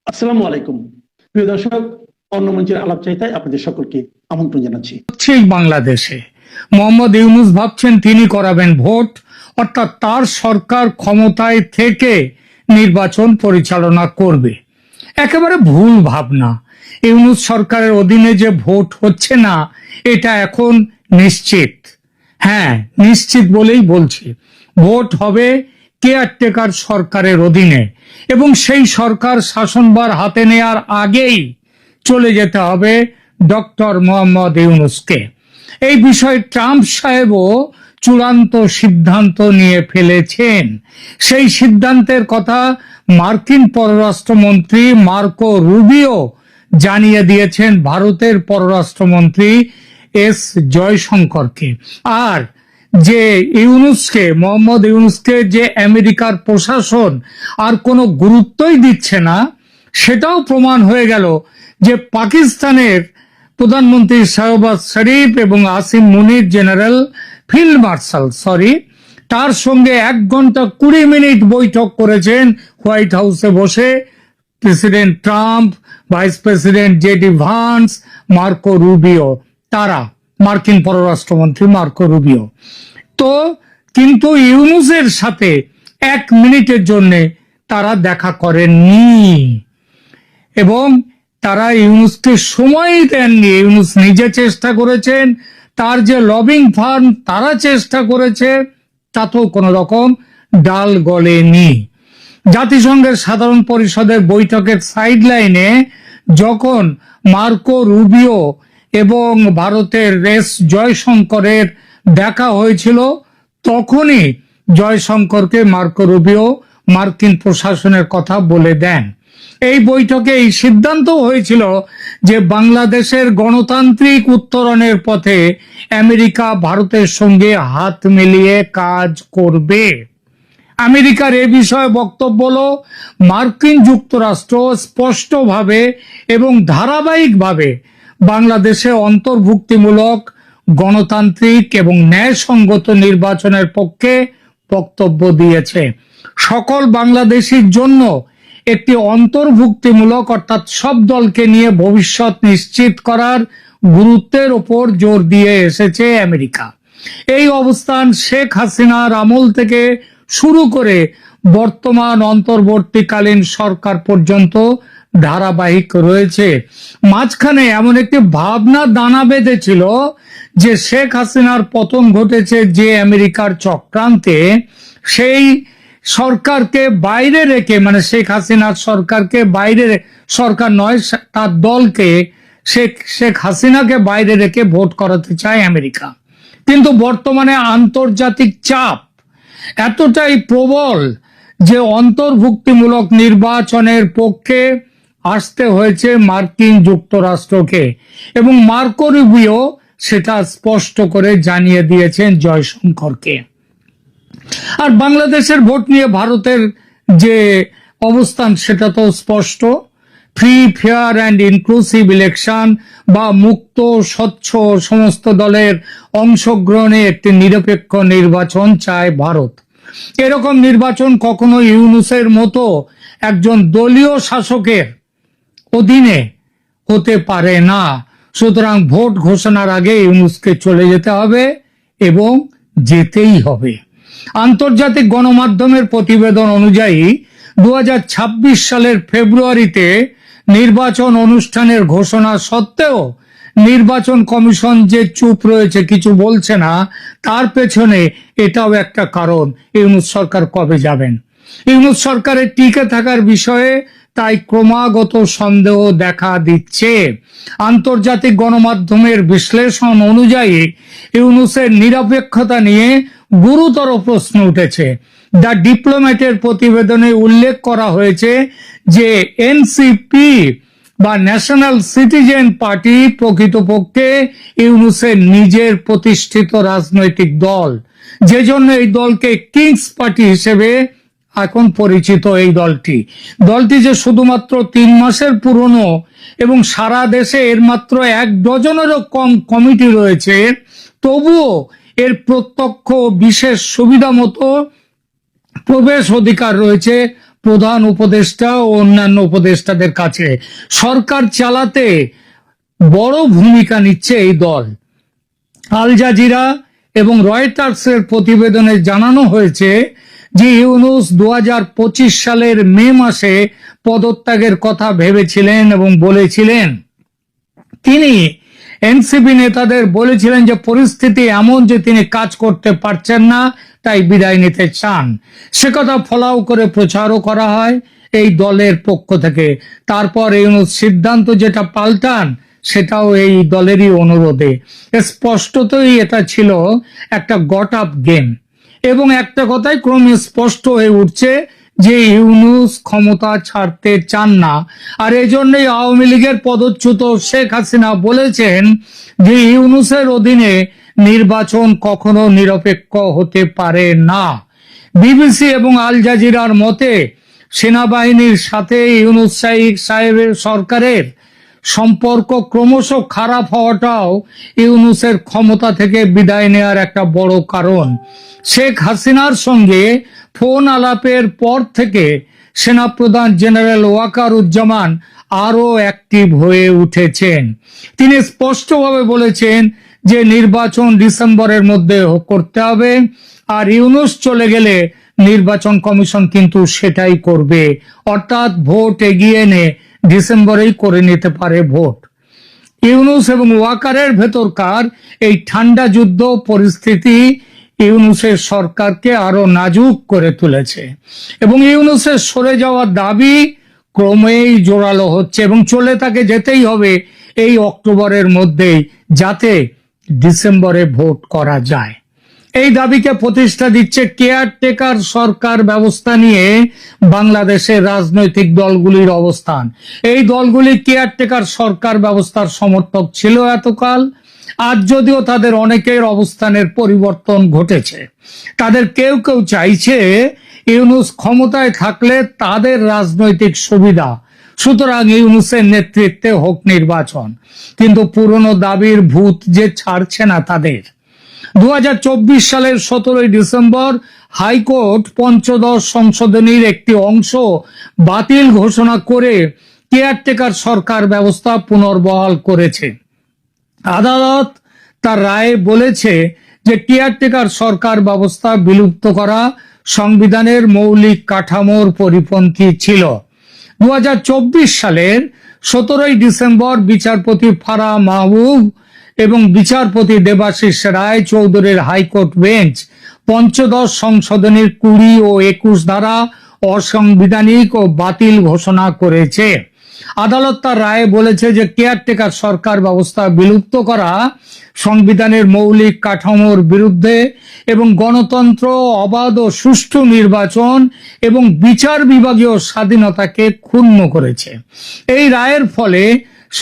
আসসালামু আলাইকুম। প্রিয় দর্শক, অন্য মঞ্চের আলাপ চাইতায় আপনাদের সকলকে আমন্ত্রণ জানাচ্ছি। ঠিক বাংলাদেশে মোহাম্মদ ইউনূস ভাবছেন তিনি করাবেন ভোট, অর্থাৎ তার সরকার ক্ষমতায় থেকে নির্বাচন পরিচালনা করবে। একেবারে ভুল ভাবনা। ইউনূস সরকারের অধীনে যে ভোট হচ্ছে না, এটা এখন নিশ্চিত। হ্যাঁ, নিশ্চিত বলেই বলছি। ভোট হবে কেয়ারটেকার সরকারের অধীনে, এবং সেই সরকার শাসনভার হাতে নেয়ার আগেই চলে যেতে হবে ডক্টর মোহাম্মদ ইউনূসকে। এই বিষয়ে ট্রাম্প সাহেবও চূড়ান্ত সিদ্ধান্ত নিয়ে ফেলেছেন। সেই সিদ্ধান্তের কথা মার্কিন পররাষ্ট্রমন্ত্রী মার্কো রুবিও জানিয়ে দিয়েছেন ভারতের পররাষ্ট্রমন্ত্রী এস জয়শঙ্করকে। আর যে মোহাম্মদ ইউনূসকে যে আমেরিকার প্রশাসন আর কোনো গুরুত্বই দিচ্ছে না, সেটাও প্রমাণ হয়ে গেল যে পাকিস্তানের প্রধানমন্ত্রী শাহবাজ শরীফ এবং আসিম মুনির জেনারেল ফিল্ড মার্শাল তার সঙ্গে 1 ঘন্টা 20 মিনিট বৈঠক করেছেন হোয়াইট হাউসে বসে president Trump, vice president JD Vance, Marco Rubio, তারা মার্কিন পররাষ্ট্রমন্ত্রী মার্কো রুবিও। তো কিন্তু ইউনূসের সাথে 1 মিনিটের জন্য তারা দেখা করেননি, এবং তারা ইউনূসকে সময় দেননি। ইউনূস নিজে চেষ্টা করেছেন, তার যে লবিং ফার্ম তারা চেষ্টা করেছে, তাতেও কোনো রকম ডাল গলেনি। জাতিসংঘের সাধারণ পরিষদের বৈঠকের সাইডলাইনে যখন মার্কো রুবিও এবং ভারতের এস জয়শঙ্করের দেখা হয়েছিল, তখনই জয়শঙ্করকে মার্কো রুবিও মার্কিন প্রশাসনের কথা বলে দেন। এই বৈঠকে এই সিদ্ধান্ত হয়েছিল যে বাংলাদেশের গণতান্ত্রিক উত্তরণের পথে আমেরিকা ভারতের সঙ্গে হাত মিলিয়ে কাজ করবে। আমেরিকার এ বিষয়ে বক্তব্য হলো, মার্কিন যুক্তরাষ্ট্র স্পষ্টভাবে এবং ধারাবাহিকভাবে বাংলাদেশে অন্তর্ভুক্তিমূলক গণতান্ত্রিক এবং ন্যায়সঙ্গত নির্বাচনের পক্ষে বক্তব্য দিয়েছে। সকল বাংলাদেশীর জন্য একটি অন্তর্ভুক্তিমূলক, অর্থাৎ সব দলকে নিয়ে ভবিষ্যৎ নিশ্চিত করার গুরুত্বের উপর জোর দিয়ে এসেছে আমেরিকা। এই অবস্থান শেখ হাসিনার আমল থেকে শুরু করে বর্তমান অন্তর্বর্তীকালীন সরকার পর্যন্ত ধারাবাহিক রয়েছে। মাঝখানে এমন একটি ভাবনা দানা বেঁধেছিল যে শেখ হাসিনার পতন ঘটেছে যে আমেরিকার চক্রান্তে, সেই সরকারকে বাইরে রেখে, মানে শেখ হাসিনার সরকারকে বাইরে, সরকার নয় তার দলকে, শেখ হাসিনাকে বাইরে রেখে ভোট করাতে চায় আমেরিকা। কিন্তু বর্তমানে আন্তর্জাতিক চাপ এতটাই প্রবল যে অন্তর্ভুক্তিমূলক নির্বাচনের পক্ষে আসতে হয়েছে মার্কিন যুক্তরাষ্ট্রকে, এবং মার্কো রুবিও সেটা স্পষ্ট করে জানিয়ে দিয়েছেন জয়শঙ্করকে। আর বাংলাদেশের ভোট নিয়ে ভারতের যে অবস্থান সেটা তো স্পষ্ট। Free, fair and inclusive election বা মুক্ত, স্বচ্ছ, সমস্ত দলের অংশগ্রহণে একটি নিরপেক্ষ নির্বাচন চায় ভারত। এরকম নির্বাচন কখনো ইউনূসের মতো একজন দলীয় শাসকের অধীনে হতে পারে না। সুতরাং ভোট ঘোষণার আগে ইউনূসকে চলে যেতে হবে, এবং যেতেই হবে। আন্তর্জাতিক গণমাধ্যমের প্রতিবেদন অনুযায়ী 2026 সালের ফেব্রুয়ারিতে নির্বাচন অনুষ্ঠানের ঘোষণা সত্ত্বেও নির্বাচন কমিশন যে চুপ রয়েছে, কিছু বলছে না, তার পেছনে এটাও একটা কারণ। ইউনূস সরকার কবে যাবেন? ইউনূস সরকারের টিকে থাকার বিষয়ে তাই ক্রমাগত সন্দেহ দেখা দিচ্ছে। আন্তর্জাতিক গণমাধ্যমের বিশ্লেষণ অনুযায়ী ইউনূসের নিরপেক্ষতা নিয়ে গুরুতর প্রশ্ন উঠেছে। দ্য ডিপ্লোম্যাটের প্রতিবেদনে উল্লেখ করা হয়েছে যে এনসিপি বা ন্যাশনাল সিটিজেন পার্টি প্রকৃতপক্ষে ইউনূসের নিজের প্রতিষ্ঠিত রাজনৈতিক দল, যে জন্য এই দলকে কিংস পার্টি হিসেবে এখন পরিচিত। এই দলটি যে শুধুমাত্র 3 মাসের পুরনো এবং সারা দেশে এর মাত্র 1 ডজনেরও কম কমিটি রয়েছে, তবুও এর প্রত্যক্ষ বিশেষ সুবিধা মতো প্রবেশ অধিকার রয়েছে প্রধান উপদেষ্টা ও অন্যান্য উপদেষ্টাদের কাছে সরকার চালাতে বড় ভূমিকা নিচ্ছে এই দল। আল জাজিরা এবং রয়টার্সের প্রতিবেদনে জানানো হয়েছে যে ইউনূস 2025 সালের মে মাসে পদত্যাগের কথা ভেবেছিলেন এবং বলেছিলেন। তিনি এনসিপি নেতাদের বলেছিলেন যে পরিস্থিতি এমন যে তিনি কাজ করতে পারছেন না, তাই বিদায় নিতে চান। সে কথা ফলাও করে প্রচারও করা হয় এই দলের পক্ষ থেকে। তারপর ইউনূস সিদ্ধান্ত যেটা পাল্টান, সেটাও এই দলেরই অনুরোধে। স্পষ্টতই এটা ছিল একটা গট আপ গেম। এবং একটা কথাই ক্রমে স্পষ্ট হয়ে উঠছে যে ইউনূস ক্ষমতা ছাড়তে চান না। আর এই জন্যই আওয়ামী লীগের পদচ্যুত শেখ হাসিনা বলেছেন যে ইউনূসের অধীনে নির্বাচন কখনো নিরপেক্ষ হতে পারে না। বিবিসি এবং আল জাজিরার মতে সেনাবাহিনীর সাথে ইউনূস সাহেবের সরকারের সম্পর্ক ক্রমশ খারাপ হওয়াটাও ইউনূসের ক্ষমতা থেকে বিদায় নেওয়ার একটা বড় কারণ। শেখ হাসিনার সঙ্গে ফোন আলাপের পর থেকে সেনাপ্রধান জেনারেল ওয়াকারুজ্জামান আরো অ্যাক্টিভ হয়ে উঠেছেন। তিনি স্পষ্টভাবে বলেছেন যে নির্বাচন ডিসেম্বরের মধ্যে করতে হবে, আর ইউনূস চলে গেলে নির্বাচন কমিশন কিন্তু সেটাই করবে, অর্থাৎ ভোট এগিয়ে এনে ডিসেম্বরেই করে নিতে পারে ভোট। ইউনূস এবং ওয়াকারের ভেতরকার এই ঠান্ডা যুদ্ধ পরিস্থিতি ইউনূসের সরকারকে আরো নাজুক করে তুলেছে এবং ইউনূসের সরে যাওয়ার দাবি ক্রমেই জোরালো হচ্ছে এবং চলে তাকে যেতেই হবে এই অক্টোবরের মধ্যেই, যাতে ডিসেম্বরে ভোট করা যায়। এই দাবিকে প্রতিষ্ঠা দিচ্ছে কেয়ারটেকার সরকার ব্যবস্থা নিয়ে বাংলাদেশের রাজনৈতিক দলগুলির অবস্থান। এই দলগুলি কেয়ারটেকার সরকার ব্যবস্থার সমর্থক ছিল এতকাল। আজ যদিও তাদের অনেকের অবস্থানের পরিবর্তন ঘটেছে, তাদের কেউ কেউ চাইছে ইউনূস ক্ষমতায় থাকলে তাদের রাজনৈতিক সুবিধা, সুতরাং ইউনূসের নেতৃত্বে হোক নির্বাচন। কিন্তু পুরনো দাবির ভূত যে ছাড়ছে না তাদের। 2024 সালের 17 ডিসেম্বর হাইকোর্ট পঞ্চদশ সংশোধনীর একটি অংশ বাতিল ঘোষণা করে কেয়ারটেকার সরকার ব্যবস্থা পুনর্বহাল করেছে। আদালত তার রায়ে বলেছে যে কেয়ারটেকার সরকার ব্যবস্থা বিলুপ্ত করা সংবিধানের মৌলিক কাঠামোর পরিপন্থী ছিল। 2024 সালের 17 ডিসেম্বর বিচারপতি ফারাহ মাহবুব এবং বিচারপতি দেবাশিস রায় চৌধুরীর হাইকোর্ট বেঞ্চ পঞ্চদশ সংশোধনীর 20 ও 21 ধারা অসাংবিধানিক ও বাতিল ঘোষণা করেছে। আদালত তার রায়ে বলেছে যে কেয়ারটেকার সরকার ব্যবস্থা বিলুপ্ত করা সংবিধানের মৌলিক কাঠামোর বিরুদ্ধে এবং গণতন্ত্র, অবাধ ও সুষ্ঠু নির্বাচন এবং বিচার বিভাগীয় স্বাধীনতাকে ক্ষুণ্ণ করেছে। এই রায়ের ফলে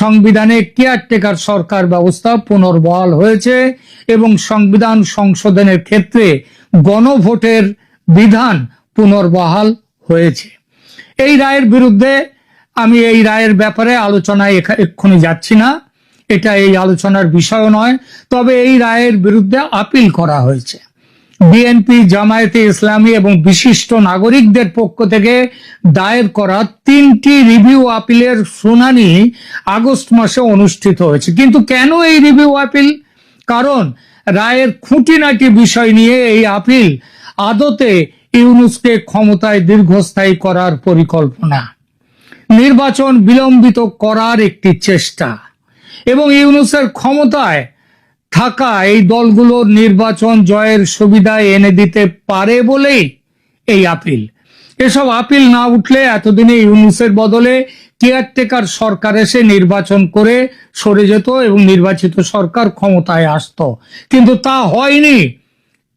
সংবিধানে কেয়ারটেকার সরকার ব্যবস্থা পুনর্বহাল হয়েছে এবং সংবিধান সংশোধনের ক্ষেত্রে গণভোটের বিধান পুনর্বহাল হয়েছে। এই রায়ের বিরুদ্ধে আমি এই রায়ের ব্যাপারে আলোচনায় এক্ষুনি যাচ্ছি না, এটা এই আলোচনার বিষয় নয়। তবে এই রায়ের বিরুদ্ধে আপিল করা হয়েছে। বিএনপি, জামায়াতে ইসলামী এবং বিশিষ্ট নাগরিকদের পক্ষ থেকে দায়ের করা 3টি রিভিউ আপিলের শুনানি আগস্ট মাসে অনুষ্ঠিত হয়েছে। কিন্তু কেন এই রিভিউ আপিল? কারণ রায়ের খুঁটিনাটি বিষয় নিয়ে এই আপিল আদতে ইউনূসকে ক্ষমতায় দীর্ঘস্থায়ী করার পরিকল্পনা, নির্বাচন বিলম্বিত করার একটি চেষ্টা এবং ইউনূসের ক্ষমতায় থাকা এই দলগুলোর নির্বাচন জয়ের সুবিধা এনে দিতে পারে বলেই এই আপিল। এসব আপিল না উঠলে এতদিনে ইউনূসের বদলে কেয়ারটেকার সরকার এসে নির্বাচন করে সরে যেত এবং নির্বাচিত সরকার ক্ষমতায় আসতো, কিন্তু তা হয়নি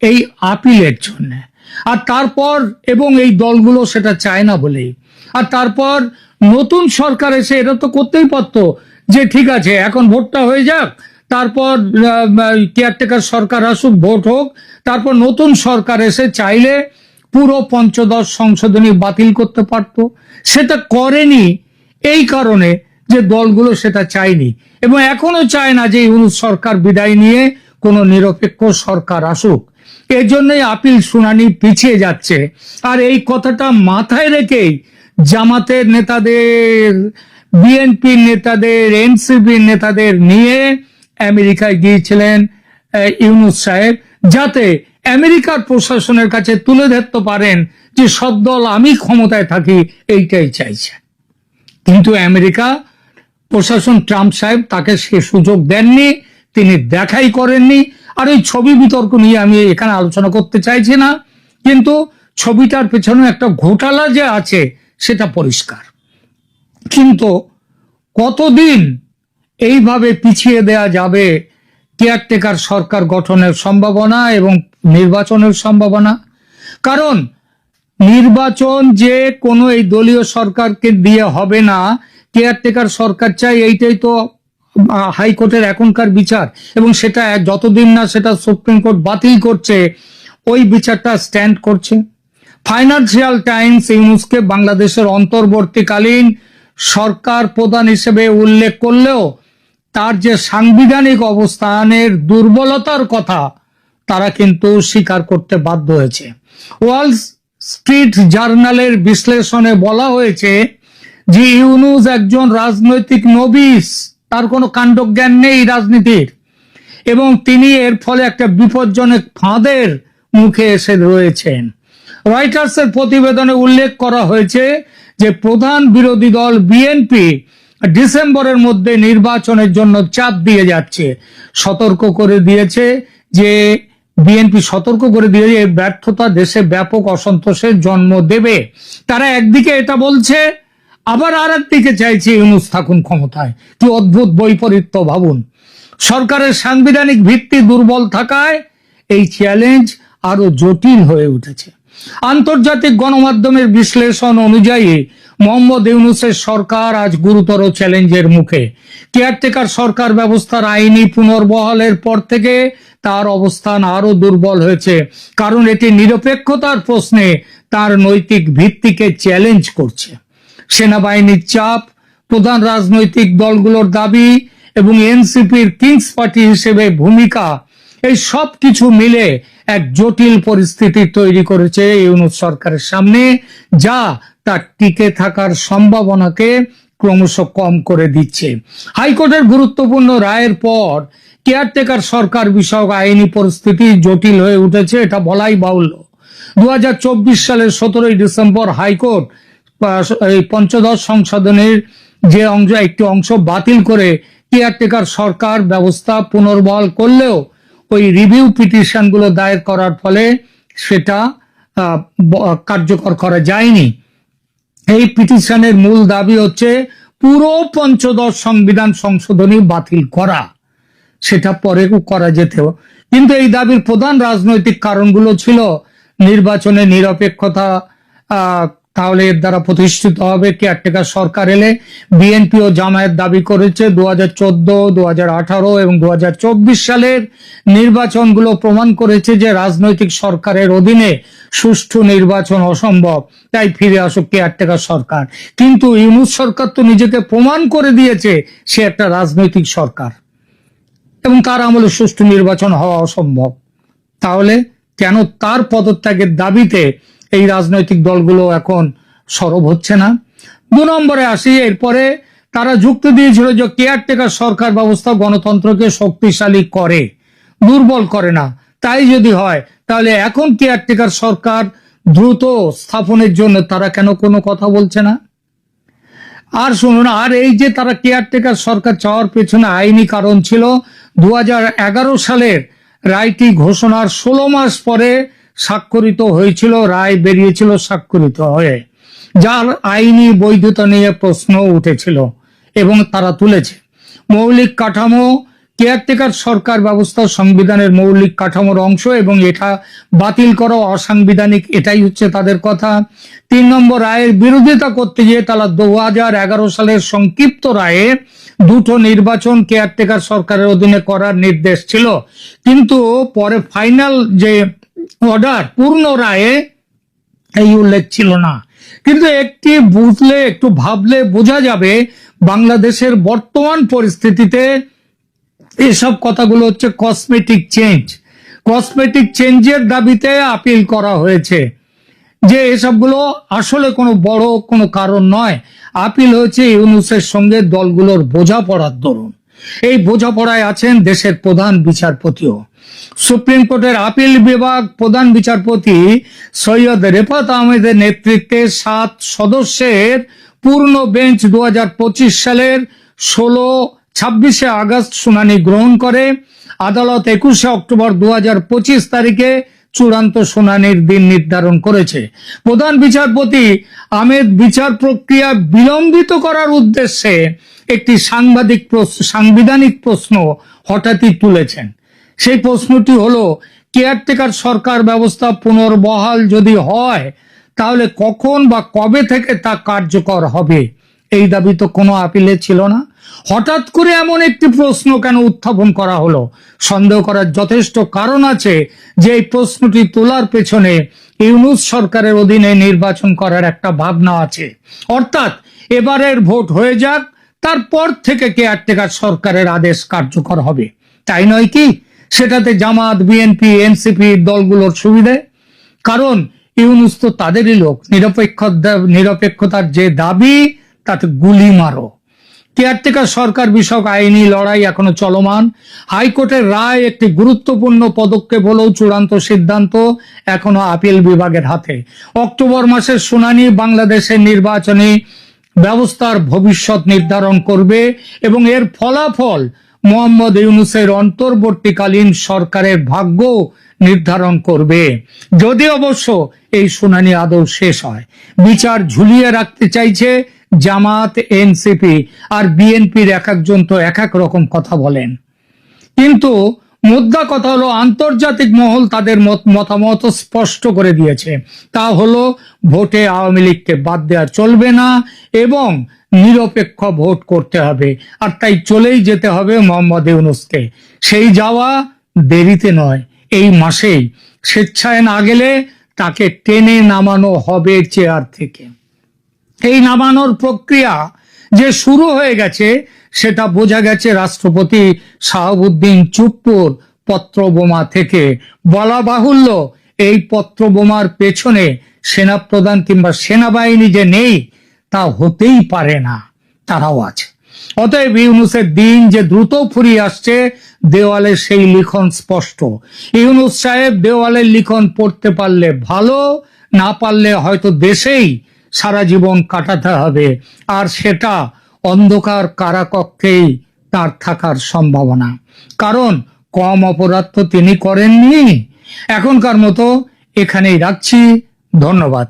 এই আপিলের জন্য। আর তারপর এবং এই দলগুলো সেটা চায় না বলেই। আর তারপর নতুন সরকার এসে এটা তো করতেই পারতো যে ঠিক আছে এখন ভোটটা হয়ে যাক, তারপর কেয়ারটেকার সরকার আসুক, ভোট হোক, তারপর নতুন সরকার এসে চাইলে পুরো পঞ্চদশ সংশোধনী বাতিল করতে পারতো। সেটা করেনি এই কারণে যে দলগুলো সেটা চায়নি এবং এখনো চায় না যে ইউনূস সরকার বিদায় নিয়ে কোনো নিরপেক্ষ সরকার আসুক। এর জন্যই আপিল শুনানি পিছিয়ে যাচ্ছে। আর এই কথাটা মাথায় রেখেই জামাতের নেতাদের, বিএনপির নেতাদের, এনসিপির নেতাদের নিয়ে আমেরিকায় গিয়েছিলেন ইউনূস সাহেব, যাতে আমেরিকার প্রশাসনের কাছে তুলে ধরতে পারেন যে সব দল আমি ক্ষমতায় থাকি, এইটাই চাইছে। কিন্তু আমেরিকা প্রশাসন, ট্রাম্প সাহেব তাকে সে সুযোগ দেননি, তিনি দেখাই করেননি। আর ওই ছবি বিতর্ক নিয়ে আমি এখানে আলোচনা করতে চাইছি না, কিন্তু ছবিটার পেছনে একটা ঘোটালা যে আছে সেটা পরিষ্কার। কিন্তু কতদিন এইভাবে পিছিয়ে দেয়া যাবে কেয়ারটেকার সরকার গঠনের সম্ভাবনা এবং নির্বাচনের সম্ভাবনা? কারণ নির্বাচন যে কোনো এই দলীয় সরকারকে দিয়ে হবে না, কেয়ারটেকার সরকার চাই, এইটাই তো হাইকোর্টের এখনকার বিচার। এবং সেটা যতদিন না সেটা সুপ্রিম কোর্ট বাতিল করছে, ওই বিচারটা স্ট্যান্ড করছে। ফাইন্যান্সিয়াল টাইমস ইউনূসকে বাংলাদেশের অন্তর্বর্তীকালীন সরকার প্রধান হিসেবে উল্লেখ করলেও তার যে সাংবিধানিক অবস্থানের দুর্বলতার কথা তারা কিন্তু স্বীকার করতে বাধ্য হয়েছে। ওয়াল স্ট্রিট জার্নালের বিশ্লেষণে বলা হয়েছে যে ইউনূস একজন রাজনৈতিক নবিশ, তার কোনো কাণ্ডজ্ঞান নেই রাজনীতির, এবং তিনি এর ফলে একটা বিপজ্জনক ফাঁদের মুখে এসে রয়েছেন। রয়টার্সের প্রতিবেদনে উল্লেখ করা হয়েছে যে প্রধান বিরোধী দল বিএনপি ডিসেম্বরের মধ্যে নির্বাচনের জন্য চাপ দিয়ে যাচ্ছে, সতর্ক করে দিয়েছে যে বিএনপি সতর্ক করে দিয়ে এই ব্যর্থতা দেশে ব্যাপক অসন্তোষের জন্ম দেবে। তারা একদিকে এটা বলছে, আবার আর একদিকে চাইছে ইউনূস থাকুন ক্ষমতায়। কি অদ্ভুত বৈপরীত্য ভাবুন। সরকারের সাংবিধানিক ভিত্তি দুর্বল থাকায় এই চ্যালেঞ্জ আরো জটিল হয়ে উঠেছে। আন্তর্জাতিক গণমাধ্যমের বিশ্লেষণ অনুযায়ী মোহাম্মদ ইউনূসের সরকার আজ গুরুতর চ্যালেঞ্জের মুখে। কেয়ারটেকার সরকার ব্যবস্থার আইনি পুনর্বহালের পর থেকে তার অবস্থান আরো দুর্বল হয়েছে, কারণ এটি নিরপেক্ষতার প্রশ্নে তার নৈতিক ভিত্তিকে চ্যালেঞ্জ করছে। সেনাবাহিনীর চাপ, প্রধান রাজনৈতিক দলগুলোর দাবি এবং এনসিপির কিংস পার্টি হিসেবে ভূমিকা, এই সব কিছু মিলে এক জটিল পরিস্থিতি তৈরি করেছে ইউনূস সরকারের সামনে, যা তার টিকে থাকার সম্ভাবনাকে ক্রমশ কম করে দিচ্ছে। হাইকোর্টের গুরুত্বপূর্ণ রায়ের পর কেয়ারটেকার সরকার বিষয়ক আইনি পরিস্থিতি জটিল হয়ে উঠেছে, এটা বলাই বাহুল্য। 2024 সালের 17 ডিসেম্বর হাইকোর্ট এই পঞ্চদশ সংশোধনের যে একটি অংশ বাতিল করে কেয়ারটেকার সরকার ব্যবস্থা পুনর্বহাল করলেও ওই রিভিউ পিটিশনগুলো দায়ের করার ফলে সেটা কার্যকর করা যায়নি। এই পিটিশনের মূল দাবি হচ্ছে পুরো পঞ্চদশ সংবিধান সংশোধনী বাতিল করা, সেটা পরে করা যেতেও। কিন্তু এই দাবির প্রধান রাজনৈতিক কারণগুলো ছিল নির্বাচনে নিরপেক্ষতা, তাহলে এর দ্বারা প্রতিষ্ঠিত হবে কেয়ারটেকার সরকার এলে। বিএনপি ও জামায়াত দাবি করেছে 2014, 2018 এবং 2024 সালের নির্বাচনগুলো প্রমাণ করেছে যে রাজনৈতিক সরকারের অধীনে সুষ্ঠু নির্বাচন অসম্ভব, তাই ফিরে আসুক কেয়ারটেকার সরকার। কিন্তু ইউনূস সরকার তো নিজেকে প্রমাণ করে দিয়েছে সে একটা রাজনৈতিক সরকার এবং তার আমলে সুষ্ঠু নির্বাচন হওয়া অসম্ভব। তাহলে কেন তার পদত্যাগের দাবিতে এই রাজনৈতিক দলগুলো এখন সরব হচ্ছে না? 2 নম্বরে আসি। এরপরে তারা যুক্তি দিয়েছিল যে কেয়ারটেকার সরকার ব্যবস্থা গণতন্ত্রকে শক্তিশালী করে, দুর্বল করে না। তাই যদি হয় তাহলে এখন কেয়ারটেকার সরকার দ্রুত স্থাপনের জন্য তারা কেন কোনো কথা বলছে না? আর শুনুন, আর এই যে তারা কেয়ারটেকার সরকার চাওয়ার পেছনে আইনি কারণ ছিল 2011 সালের রায়টি ঘোষণার 16 মাস পরে স্বাক্ষরিত হয়েছিল, রায় বেরিয়েছিল স্বাক্ষরিত হয়ে, যার আইনি বৈধতা নিয়ে প্রশ্ন উঠেছিল এবং তারা তুলেছে। মৌলিক কাঠামো, কেয়ারটেকার সরকার ব্যবস্থা সংবিধানের মৌলিক কাঠামোর অংশ এবং এটা বাতিল করা অসাংবিধানিক, এটাই হচ্ছে তাদের কথা। 3 নম্বর, রায়ের বিরোধিতা করতে গিয়ে তারা 2011 সালের সংক্ষিপ্ত রায়ে 2টো নির্বাচন কেয়ারটেকার সরকারের অধীনে করার নির্দেশ ছিল, কিন্তু পরে ফাইনাল যে অর্ডার পূর্ণ রায়ে এই উল্লেখ ছিল না। কিন্তু একটু ভাবলে বোঝা যাবে বাংলাদেশের বর্তমান পরিস্থিতিতে এসব কথাগুলো হচ্ছে কসমেটিক চেঞ্জ। কসমেটিক চেঞ্জের দাবিতে আপিল করা হয়েছে, যে এসবগুলো আসলে কোনো বড় কোনো কারণ নয়। আপিল হয়েছে ইউনূসের সঙ্গে দলগুলোর বোঝাপড়ার দরুন। এই বোঝাপড়ায় আছেন দেশের প্রধান বিচারপতিও। সুপ্রিম কোর্টের আপিল বিভাগ প্রধান বিচারপতি সৈয়দ রেফাত আহমেদের নেতৃত্বে 7 সদস্যের পূর্ণ বেঞ্চ 2025 সালের 26 আগস্ট শুনানি গ্রহণ করে। আদালত 21 অক্টোবর 2025 তারিখে চূড়ান্ত শুনানির দিন নির্ধারণ করেছে। প্রধান বিচারপতি আহমেদ বিচার প্রক্রিয়া বিলম্বিত করার উদ্দেশ্যে একটি সাংবিধানিক প্রশ্ন হঠাৎই তুলেছেন। সেই প্রশ্নটি হলো, কেয়ারটেকার সরকার ব্যবস্থা পুনর্বহাল যদি হয় তাহলে কখন বা কবে থেকে তা কার্যকর হবে? এই দাবি তো কোনো আপিলে ছিল না। হঠাৎ করে এমন একটি প্রশ্ন কেন উত্থাপন করা হলো? সন্দেহ করার যথেষ্ট কারণ আছে যে এই প্রশ্নটি তোলার পেছনে ইউনূস সরকারের অধীনে নির্বাচন করার একটা ভাবনা আছে। অর্থাৎ এবারের ভোট হয়ে যাক, তারপর থেকে কেয়ারটেকার সরকারের আদেশ কার্যকর হবে, তাই নয় কি? সেটাতে জামাত, বিএনপি, এনসিপি দলগুলোর সুবিধে। কারণ ইউনূস তো তাদেরই লোক। নিরপেক্ষতার যে দাবি তাতে গুলি মারো। কেয়ারটেকার সরকার বিষয়ক আইনি লড়াই এখনো চলমান। হাইকোর্টের রায় একটি গুরুত্বপূর্ণ পদক্ষেপ হলেও চূড়ান্ত সিদ্ধান্ত এখনো আপিল বিভাগের হাতে। অক্টোবর মাসের শুনানি বাংলাদেশের নির্বাচনী ব্যবস্থার ভবিষ্যৎ নির্ধারণ করবে এবং এর ফলাফল মোহাম্মদ ইউনূসের অন্তর্বর্তীকালীন সরকারের ভাগ্য নির্ধারণ করবে, যদি অবশ্য এই শুনানি আদৌ শেষ হয়। বিচার ঝুলিয়ে রাখতে চাইছে জামাত, এনসিপি আর বিএনপির এক একজন তো এক এক রকম কথা বলেন, কিন্তু মুদ্রা কথা হলো আন্তর্জাতিক মহল তাদের মতামত স্পষ্ট করে দিয়েছে। তা হলো ভোটে আওয়ামী লীগকে বাদ দেওয়া চলবে না এবং নিরপেক্ষ ভোট করতে হবে, আর তাই চলেই যেতে হবে মোহাম্মদ ইউনূসকে। সেই যাওয়া দেরিতে নয়, এই মাসেই। স্বেচ্ছায় না গেলে তাকে টেনে নামানো হবে চেয়ার থেকে। এই নামানোর প্রক্রিয়া যে শুরু হয়ে গেছে সেটা বোঝা গেছে রাষ্ট্রপতি শাহাবুদ্দিন চুপ্পুর পত্রবোমা থেকে। বলা বাহুল্য, এই পত্রবোমার পেছনে সেনাপ্রধান কিংবা সেনাবাহিনী যে নেই তা হতেই পারে না, তারাও আছে। অতএব ইউনূসের দিন যে দ্রুত ফুরিয়ে আসছে, দেওয়ালে সেই লিখন স্পষ্ট। ইউনূস সাহেব দেওয়ালের লিখন পড়তে পারলে ভালো, না পারলে হয়তো দেশেই সারা জীবন কাটাতে হবে, আর সেটা অন্ধকার কারাকক্ষেই তার থাকার সম্ভাবনা। কারণ কম অপরাধ তো তিনি করেননি। এখনকার মতো এখানেই রাখছি, ধন্যবাদ।